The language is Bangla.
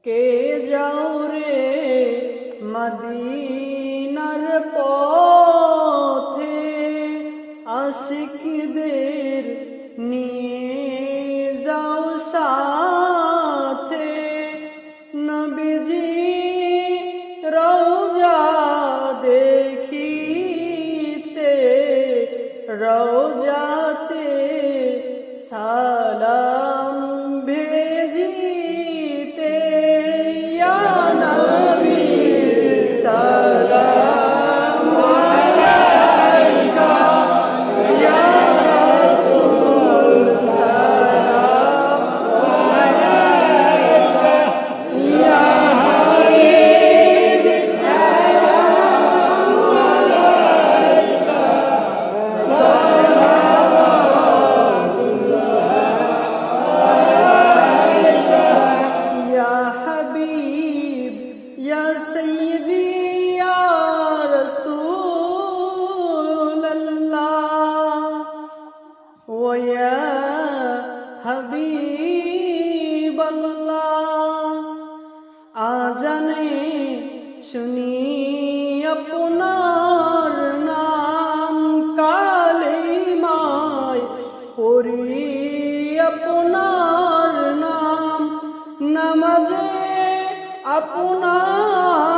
কে যাও রে মদিনার পথে, আশিকদের নিয়ে যাও সাথে। নবীজি রওজা দেখিতে, রওজাতে সালাম ভেজিতে। ইয়া নবী সালাম আলাইকা, ইয়া রাসূল সালাম আলাইকা, ইয়া হাবিব সালাম আলাইকা, ইয়া হাবিব ইয়া সাইয়্যিদি ইয়া রাসূলাল্লাহ, ওয়া ইয়া হাবিবাল্লাহ। আজানে শুনি আপনার নাম, কালিমায় পড়ি আপনার নাম, নামাজে আপনার